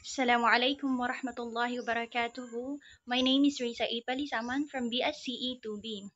Assalamualaikum warahmatullahi wabarakatuh. My name is Risa A. Palisaman from BSCE 2B.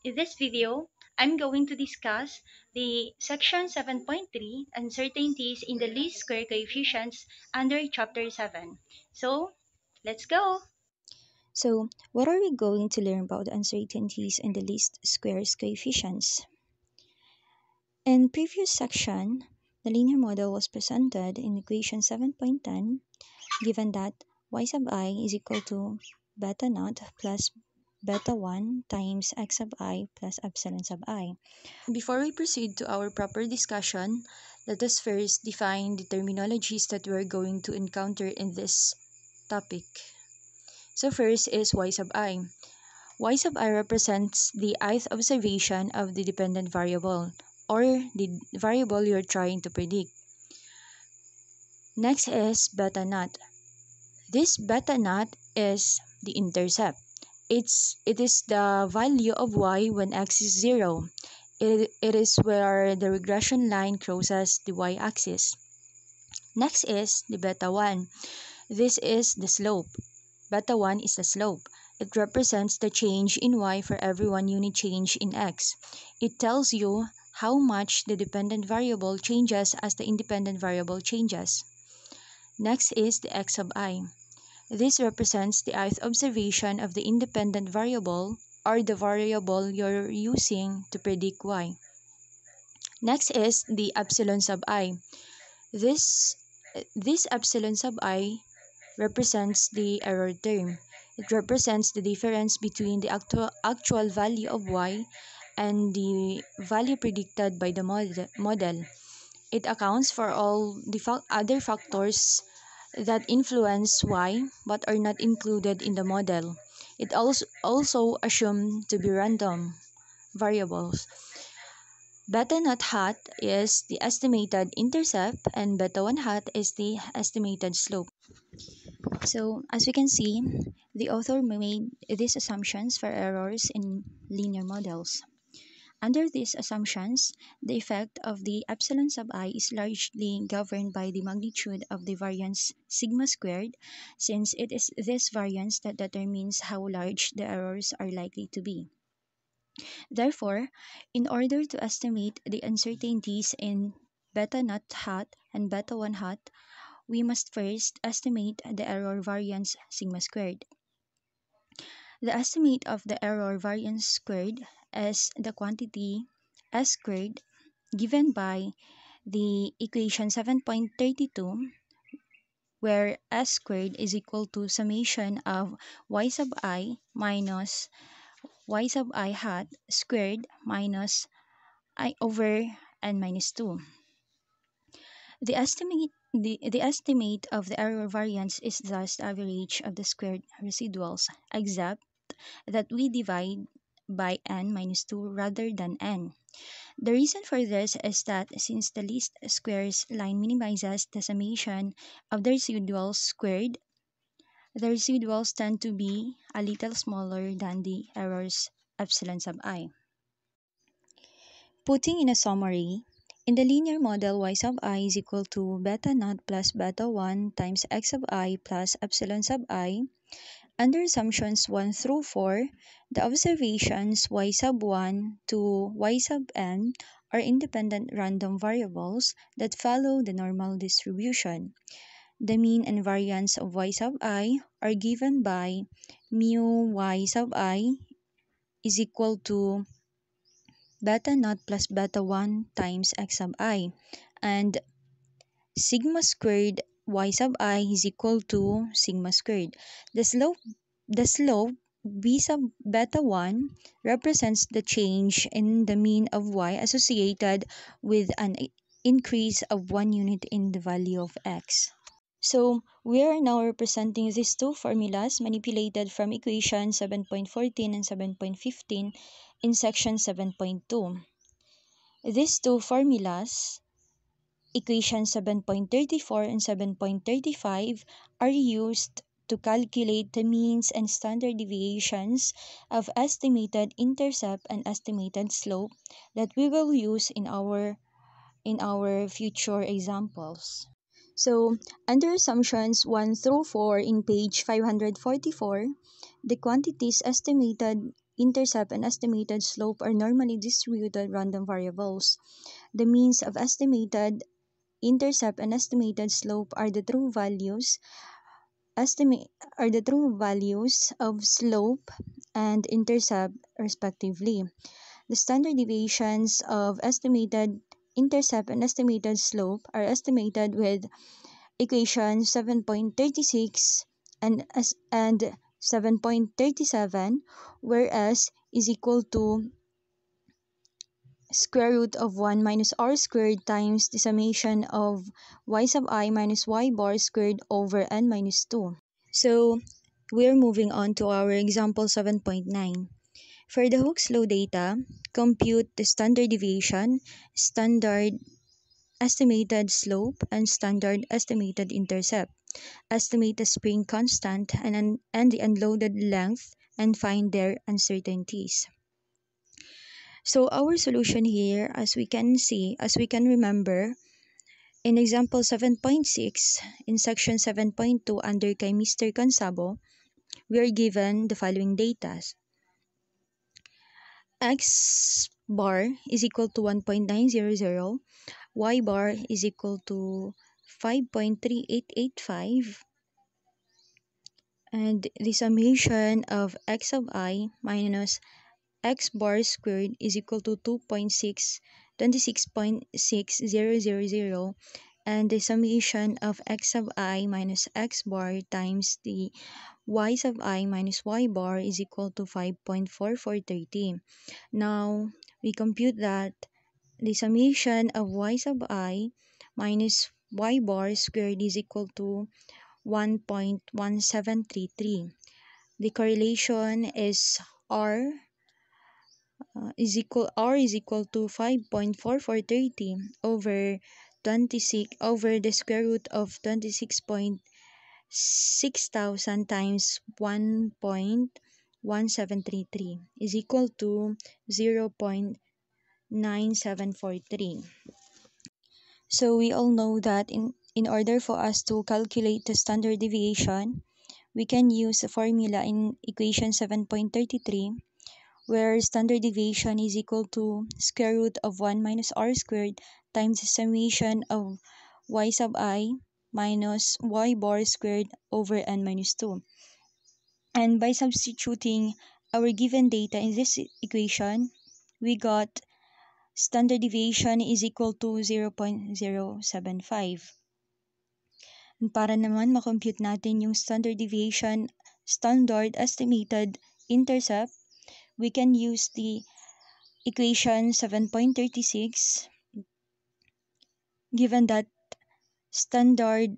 In this video, I'm going to discuss the section 7.3 uncertainties in the least square coefficients under chapter 7. So, let's go! So, what are we going to learn about uncertainties in the least squares coefficients? In previous section, the linear model was presented in equation 7.10, given that y sub I is equal to beta naught plus beta 1 times x sub I plus epsilon sub I. Before we proceed to our proper discussion, let us first define the terminologies that we're going to encounter in this topic. So first is y sub I. Y sub I represents the ith observation of the dependent variable, or the variable you're trying to predict. Next is beta naught. This beta naught is the intercept. It is the value of y when x is 0. It is where the regression line crosses the y-axis. Next is the beta 1. This is the slope. Beta 1 is the slope. It represents the change in y for every 1 unit change in x. It tells you how much the dependent variable changes as the independent variable changes. Next is the x sub I. This represents the ith observation of the independent variable, or the variable you're using to predict y. Next is the epsilon sub I. This epsilon sub I represents the error term. It represents the difference between the actual value of y and the value predicted by the model. It accounts for all the other factors that influence y but are not included in the model. It also assumed to be random variables. Beta naught hat is the estimated intercept and beta 1 hat is the estimated slope. So, as we can see, the author made these assumptions for errors in linear models. Under these assumptions, the effect of the epsilon sub I is largely governed by the magnitude of the variance sigma squared, since it is this variance that determines how large the errors are likely to be. Therefore, in order to estimate the uncertainties in beta naught hat and beta 1 hat, we must first estimate the error variance sigma squared. The estimate of the error variance squared is the quantity s squared given by the equation 7.32, where s squared is equal to summation of y sub I minus y sub I hat squared minus I over n minus 2. The estimate of the error variance is thus the average of the squared residuals, except that we divide by n minus 2 rather than n. The reason for this is that since the least squares line minimizes the summation of the residuals squared, the residuals tend to be a little smaller than the errors epsilon sub I. Putting in a summary, in the linear model, y sub I is equal to beta naught plus beta 1 times x sub I plus epsilon sub I. Under assumptions 1 through 4, the observations y sub 1 to y sub n are independent random variables that follow the normal distribution. The mean and variance of y sub I are given by mu y sub I is equal to beta naught plus beta 1 times x sub I, and sigma squared y sub I is equal to sigma squared. The slope b sub beta 1 represents the change in the mean of y associated with an increase of 1 unit in the value of x. So, we are now representing these two formulas manipulated from equation 7.14 and 7.15 in section 7.2. These two formulas, equation 7.34 and 7.35, are used to calculate the means and standard deviations of estimated intercept and estimated slope that we will use in our future examples. So, under assumptions 1 through 4 in page 544, the quantities estimated intercept and estimated slope are normally distributed random variables. The means of estimated intercept and estimated slope are the true values estimate are the true values of slope and intercept respectively. The standard deviations of estimated intercept and estimated slope are estimated with equation 7.36 and 7.37, whereas is equal to square root of 1 minus r squared times the summation of y sub I minus y bar squared over n minus 2. So, we're moving on to our example 7.9. For the Hooke's law data, compute the standard deviation, standard estimated slope, and standard estimated intercept. Estimate the spring constant and the unloaded length and find their uncertainties. So our solution here, as we can remember, in example 7.6, in section 7.2 under kay Mr. Cansabo, we are given the following data. X bar is equal to 1.900, Y bar is equal to 5.3885, and the summation of x of I minus x bar squared is equal to 26.600, and the summation of x of I minus x bar times the y sub I minus y bar is equal to 5.4430. Now, we compute that the summation of y sub I minus y bar squared is equal to 1.1733. The correlation is R is equal to 5.4430 over 26 over the square root of 26.6,000 times 1.1733 is equal to 0.9743. So we all know that in order for us to calculate the standard deviation, we can use the formula in equation 7.33, where standard deviation is equal to square root of 1 minus r squared times the summation of y sub I minus y bar squared over n minus 2. And by substituting our given data in this equation, we got standard deviation is equal to 0.075. And para naman makompute natin yung standard deviation, standard estimated intercept, we can use the equation 7.36, given that standard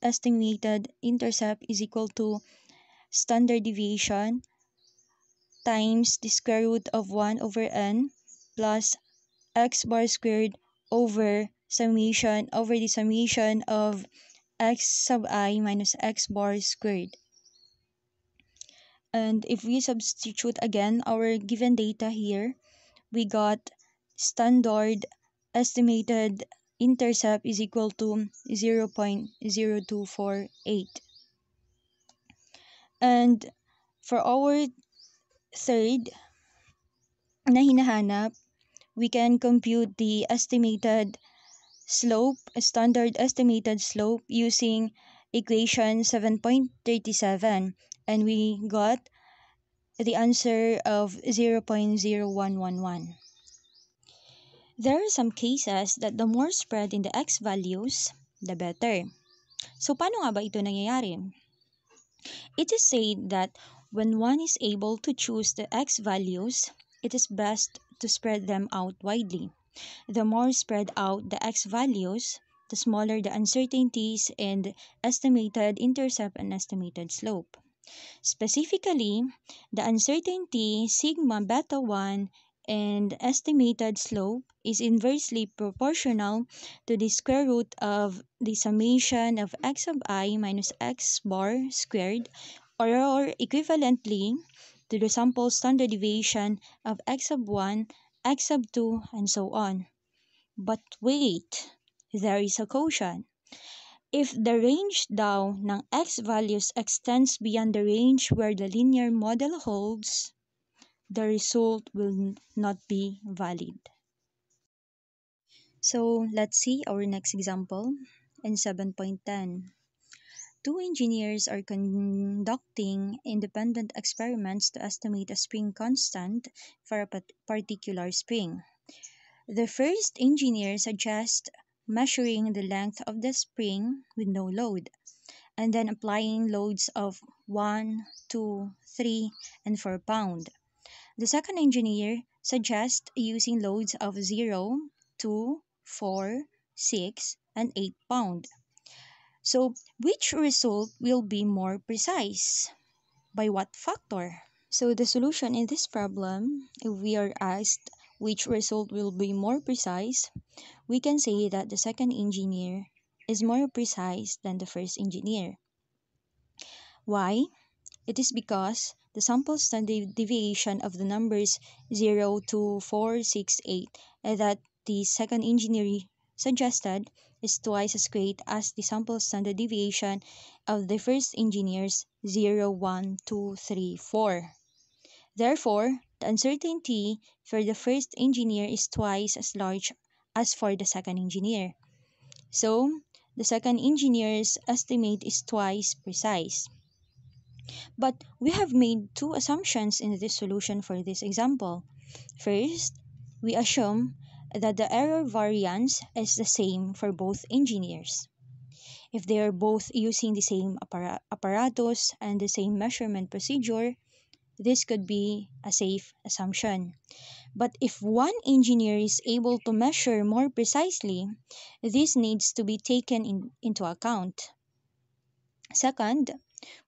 estimated intercept is equal to standard deviation times the square root of 1 over n plus x bar squared over the summation of x sub I minus x bar squared. And if we substitute again our given data here, we got standard estimated intercept is equal to 0.0248. And for our third na hinahanap, we can compute the standard estimated slope using equation 7.37, and we got the answer of 0.0111. There are some cases that the more spread in the x values, the better. So, paano nga ba ito nangyayari? It is said that when one is able to choose the x values, it is best to spread them out widely. The more spread out the x values, the smaller the uncertainties and estimated intercept and estimated slope. Specifically, the uncertainty sigma beta 1 and estimated slope is inversely proportional to the square root of the summation of x sub I minus x bar squared, or equivalently to the sample standard deviation of x sub 1, x sub 2, and so on. But wait, there is a quotient. If the range daw ng x values extends beyond the range where the linear model holds, the result will not be valid. So let's see our next example in 7.10. Two engineers are conducting independent experiments to estimate a spring constant for a particular spring. The first engineer suggests measuring the length of the spring with no load, and then applying loads of 1, 2, 3, and 4 pound. The second engineer suggests using loads of 0, 2, 4, 6, and 8 pound. So, which result will be more precise? By what factor? So, the solution in this problem, if we are asked which result will be more precise, we can say that the second engineer is more precise than the first engineer. Why? It is because the sample standard deviation of the numbers 0, 2, 4, 6, 8 that the second engineer suggested is twice as great as the sample standard deviation of the first engineer's 0, 1, 2, 3, 4. Therefore, the uncertainty for the first engineer is twice as large as for the second engineer. So, the second engineer's estimate is twice precise. But we have made two assumptions in this solution for this example. First, we assume that the error variance is the same for both engineers. If they are both using the same apparatus and the same measurement procedure, this could be a safe assumption. But if one engineer is able to measure more precisely, this needs to be taken into account. Second,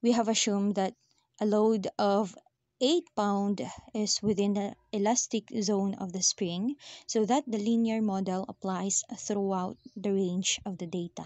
we have assumed that a load of 8 pound is within the elastic zone of the spring, so that the linear model applies throughout the range of the data.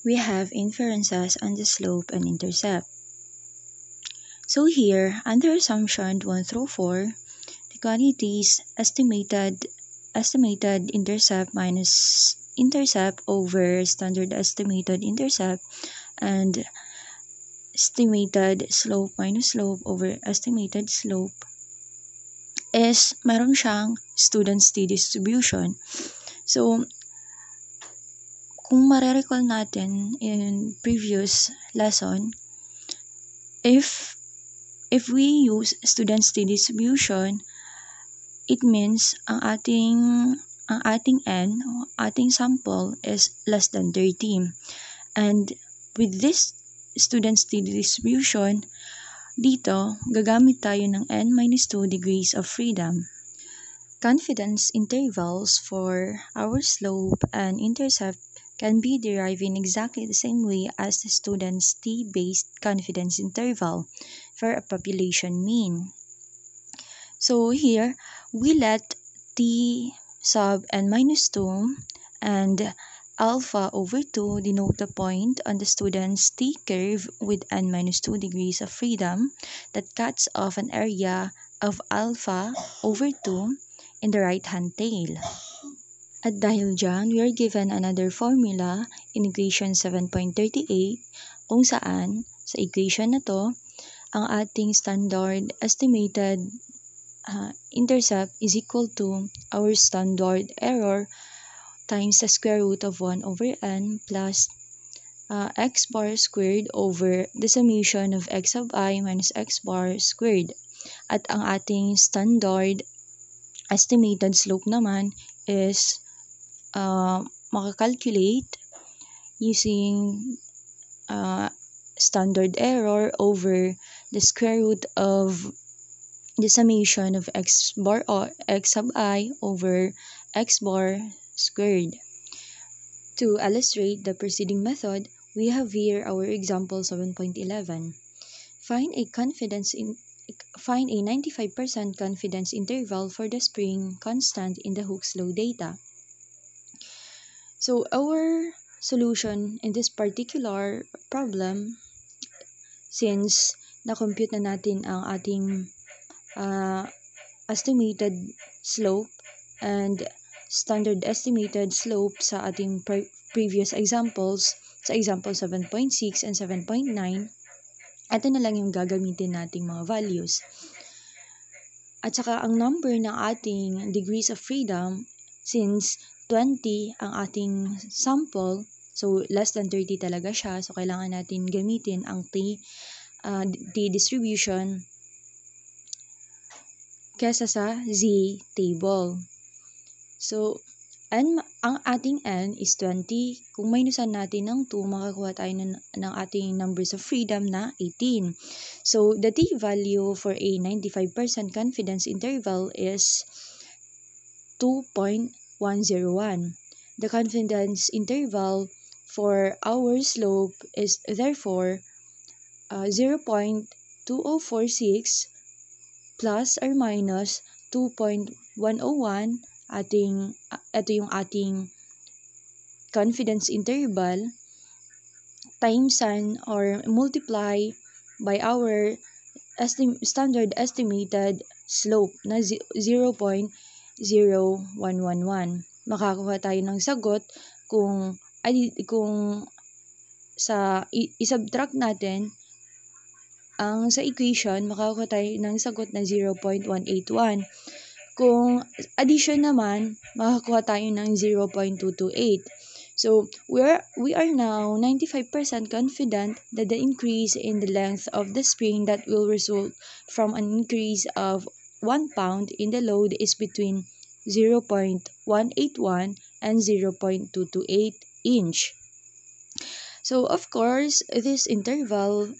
We have inferences on the slope and intercept. So here, under assumption 1 through 4, the quantities estimated intercept minus intercept over standard estimated intercept and estimated slope minus slope over estimated slope is meron siyang student's t-distribution. So, kung marirecall natin in previous lesson, if we use student's t-distribution, it means ang ating n, ating sample is less than 30. And with this student's t-distribution, dito, gagamit tayo ng n-2 degrees of freedom. Confidence intervals for our slope and intercept can be derived in exactly the same way as the student's t-based confidence interval for a population mean. So here, we let t sub n-2 and alpha over 2 denote the point on the student's t-curve with n-2 degrees of freedom that cuts off an area of alpha over 2 in the right-hand tail. At dahil dyan, we are given another formula in equation 7.38 kung saan sa equation na to, ang ating standard estimated intercept is equal to our standard error times the square root of 1 over n plus x bar squared over the summation of x of I minus x bar squared. At ang ating standard estimated slope naman is makakalculate using standard error over the square root of the summation of x bar or x sub I over x bar squared. To illustrate the preceding method, we have here our example 7.11. Find a 95% confidence interval for the spring constant in the Hooke's law data. So our solution in this particular problem, since na-compute na natin ang ating estimated slope and standard estimated slope sa ating previous examples, sa example 7.6 and 7.9, ito na lang yung gagamitin nating mga values. At saka ang number ng ating degrees of freedom, since 20 ang ating sample, so less than 30 talaga siya, so kailangan natin gamitin ang t-distribution kesa sa z-table. So, ang ating n is 20. Kung minusan natin ng 2, makakuha tayo ng ating numbers of freedom na 18. So, the t-value for a 95% confidence interval is 2.101. The confidence interval for our slope is therefore 0.2046 plus or minus 2.101. Ito yung ating confidence interval timesan or multiply by our standard estimated slope na 0.0111. Makakuha tayo ng sagot kung i-subtract natin ang sa equation, makakuha tayo ng sagot na 0.181. Kung addition naman, makakuha tayo ng 0.228. So, we are now 95% confident that the increase in the length of the spring that will result from an increase of 1 pound in the load is between 0.181 and 0.228 inch. So, of course, this confidence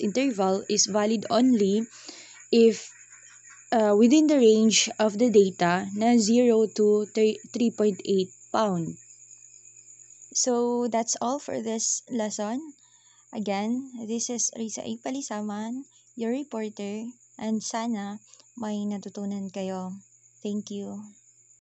interval is valid only if within the range of the data na 0 to 3.8 pound. So, that's all for this lesson. Again, this is Risa A. Palisaman, your reporter, and sana may natutunan kayo. Thank you.